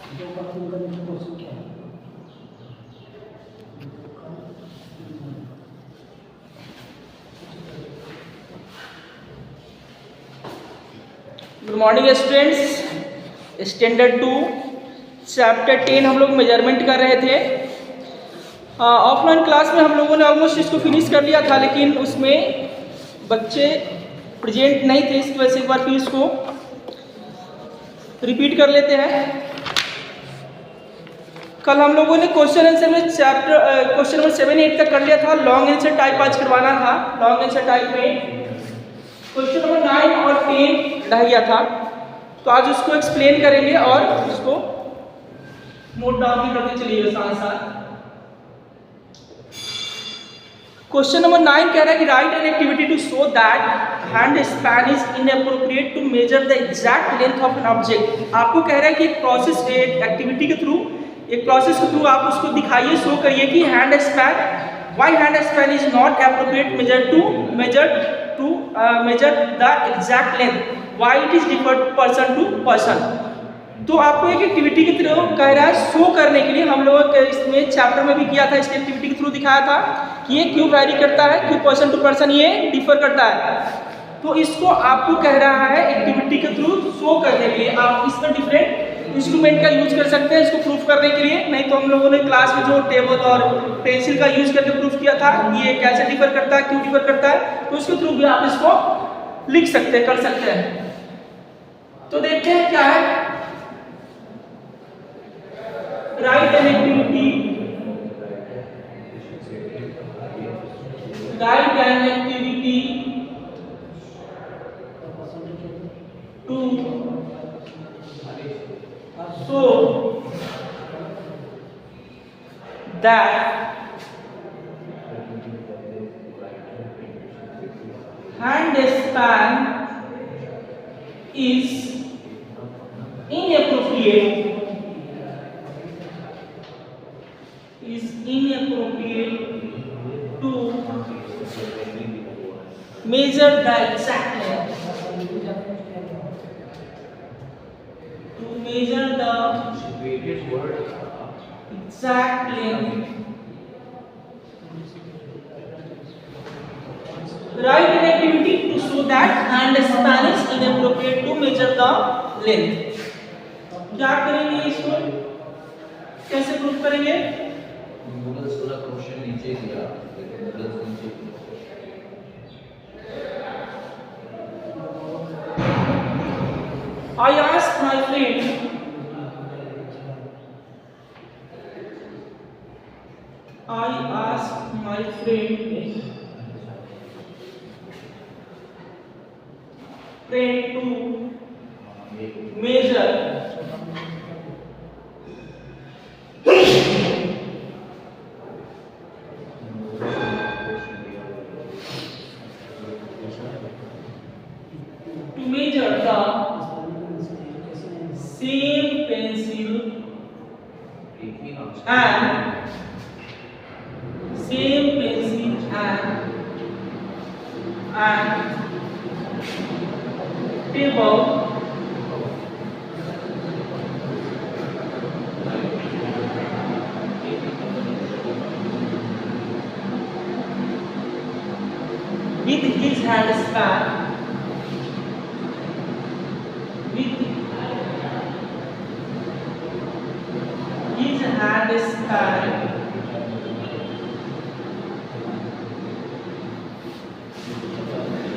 दो का 3 करने का क्वेश्चन क्या है? Good morning students, standard 2 chapter 10 हम लोग मेजरमेंट कर रहे थे। ऑफलाइन क्लास में हम लोगों ने ऑलमोस्ट इसको फिनिश कर लिया था, लेकिन उसमें बच्चे प्रेजेंट नहीं थे, इसकी वजह से एक बार फिर इसको रिपीट कर लेते हैं। कल हम लोगों ने क्वेश्चन आंसर में क्वेश्चन नंबर 7, 8 तक कर लिया था। लॉन्ग आंसर टाइप आज करवाना था। लॉन्ग आंसर टाइप में क्वेश्चन नंबर 9 और 10 रह गया था, तो आज उसको एक्सप्लेन करेंगे और उसको नोट डाउन भी करते चलिएगा साथ साथ। क्वेश्चन नंबर 9 कह रहा है कि write an activity to show that hand span is inappropriate to measure the exact length of an object. आपको कह रहा है कि एक प्रोसेस, एक एक्टिविटी के थ्रू, एक प्रोसेस के थ्रू आप उसको दिखाइए, शो करिए कि hand span, why hand span is not appropriate measure the exact length, why it is differed person to person. तो आपको एक एक्टिविटी के थ्रू कह रहा है शो करने के लिए। हम लोग इसमें चैप्टर में भी किया था, इस एक्टिविटी के थ्रू दिखाया था कि ये क्यों वैरी करता है, क्यों पर्सन टू पर्सन ये डिफर करता है। तो इसको आपको कह रहा है एक्टिविटी के थ्रू शो करने के लिए। आप इसमें डिफरेंट इंस्ट्रूमेंट का यूज कर सकते हैं इसको प्रूफ करने के लिए। नहीं तो हम लोगों ने क्लास में जो टेबल और पेंसिल का यूज करके प्रूफ किया था ये कैसे डिफर करता है, क्यों डिफर करता है, तो उसके थ्रू भी आप इसको लिख सकते हैं, कर सकते हैं। तो देखते हैं क्या है। Write an activity, write an activity to show that hand span is inappropriate to measure the exact length, to measure the exact length. Write an activity to show that hand span is inappropriate to measure the length. क्या करेंगे, इसको कैसे proof करेंगे? Question नीचे दिया, I asked my friend, to measure the same pencil and table with his hand span,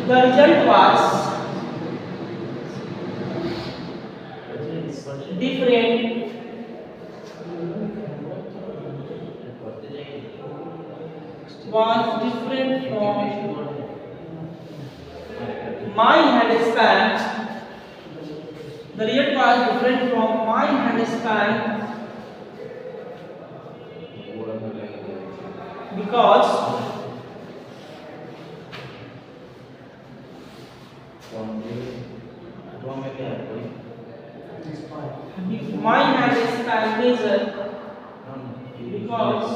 the result was different from my hand span. The result was different from my hand span because my hand span measure because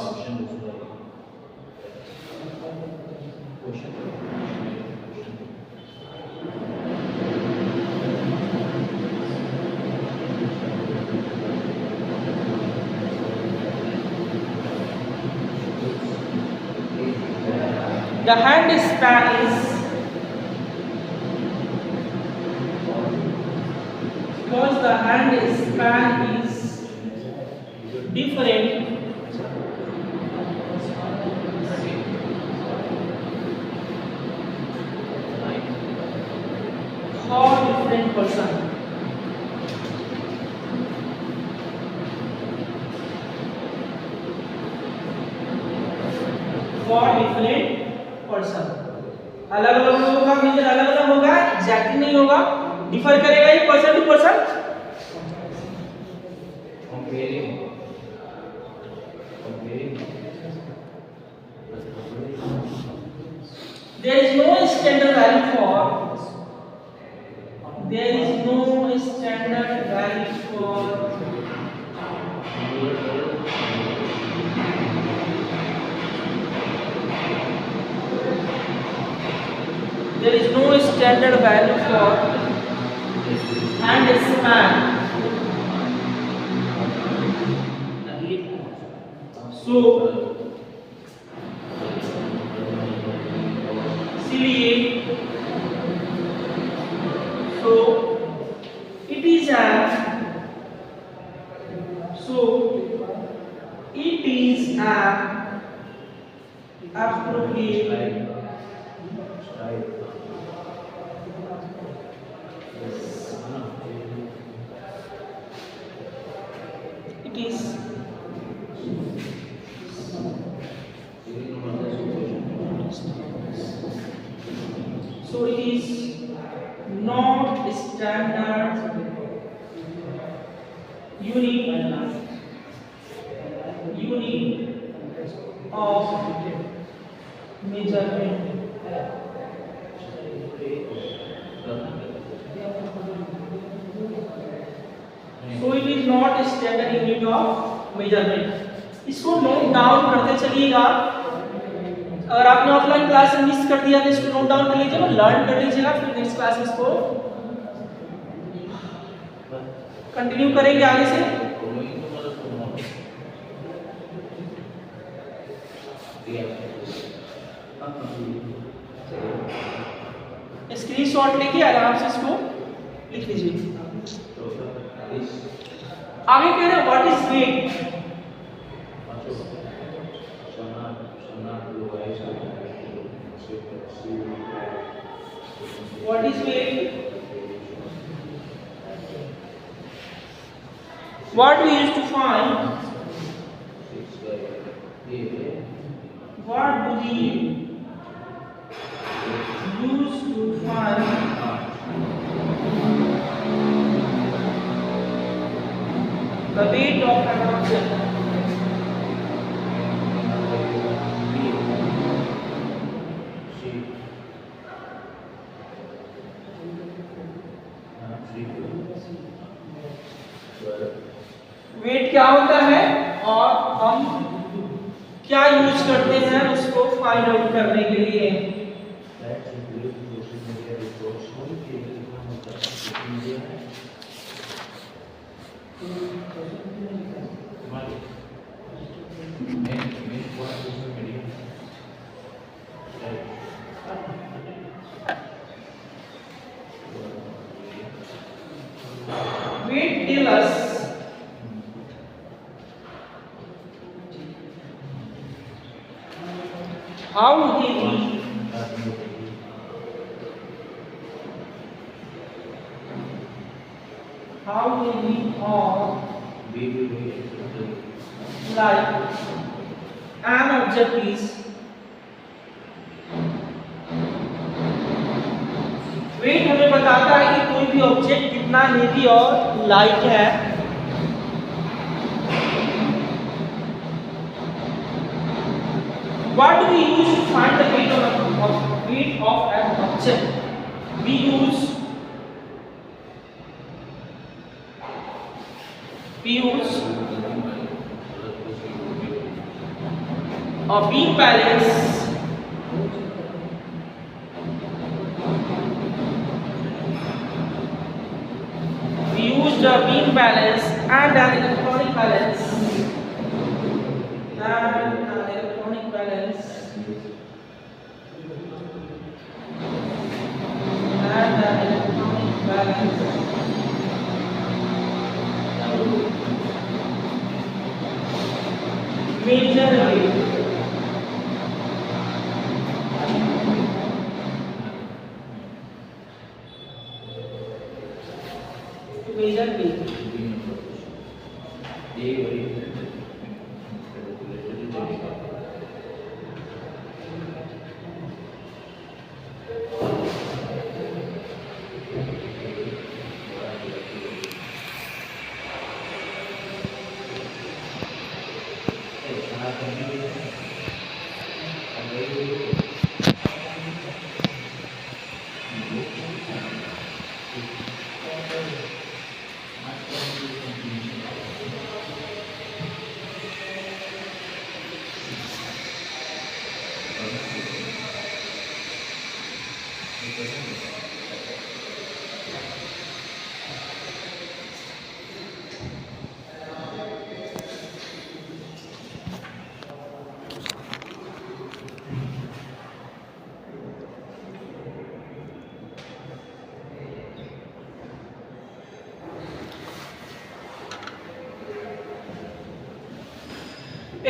The hand span is because the hand span is different for different person. For different person, अलग अलग होगा, means अलग अलग होगा, exactly नहीं होगा, differ करेगा ये person to person. There is no standard value for hand span. So इसलिए it is appropriate it is not standard unit of measurement. So it is not a standard unit of measurement. इसको note down करते चलिएगा। अगर आपने offline class में miss कर दिया तो इसको नोट डाउन कर लीजिएगा, लर्न कर लीजिएगा, फिर नेक्स्ट क्लास में इसको कंटिन्यू करेंगे आगे से। स्क्रीनशॉट लेके आराम से इसको लिख लीजिए। आगे कह रहे हैं what is weight. What is weight? What we used to find? What do we use to find the weight of an object? Weight क्या होता है और हम क्या यूज करते हैं उसको फाइंड आउट करने के लिए। Weight tell us how heavy or like an object is। Weight हमें बताता है कि कोई भी ऑब्जेक्ट कितना हेवी और लाइट है। What do we use to find the weight of an object? We use a beam balance and an electronic balance measure wave, measure wave.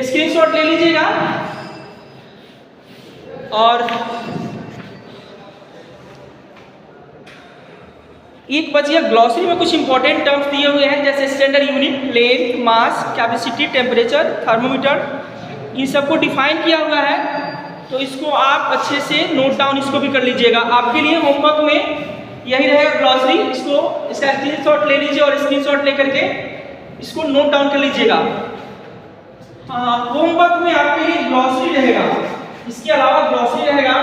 Screenshot ले लीजिएगा। और एक बचिए ग्लॉसरी में कुछ इंपॉर्टेंट टर्म्स दिए हुए हैं, जैसे स्टैंडर्ड यूनिट, लेंथ, मास, कैपेसिटी, टेम्परेचर, थर्मोमीटर, इन सबको डिफाइन किया हुआ है। तो इसको आप अच्छे से नोट डाउन इसको भी कर लीजिएगा। आपके लिए होमवर्क में यही रहेगा ग्लॉसरी, इसको इसका स्क्रीनशॉट ले लीजिए और स्क्रीनशॉट लेकर के इसको नोट डाउन कर लीजिएगा। होमवर्क में आपके लिए ग्लॉसरी रहेगा, इसके अलावा ग्लॉसरी रहेगा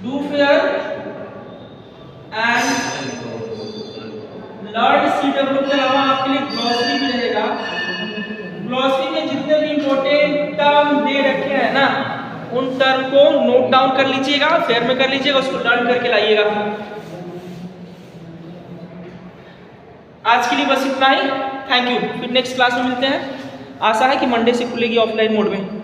do fair and learn CW के अलावा आपके लिए ग्लॉसरी भी रहेगा। ग्लॉसरी में जितने भी इंपॉर्टेंट टर्म दे रखे हैं ना, उन टर्म को नोट डाउन कर लीजिएगा, फेयर में कर लीजिएगा, उसको लर्न करके लाइएगा। आज के लिए बस इतना ही। Thank you. फिर नेक्स्ट क्लास में मिलते हैं। आशा है कि मंडे से खुलेगी ऑफलाइन मोड में।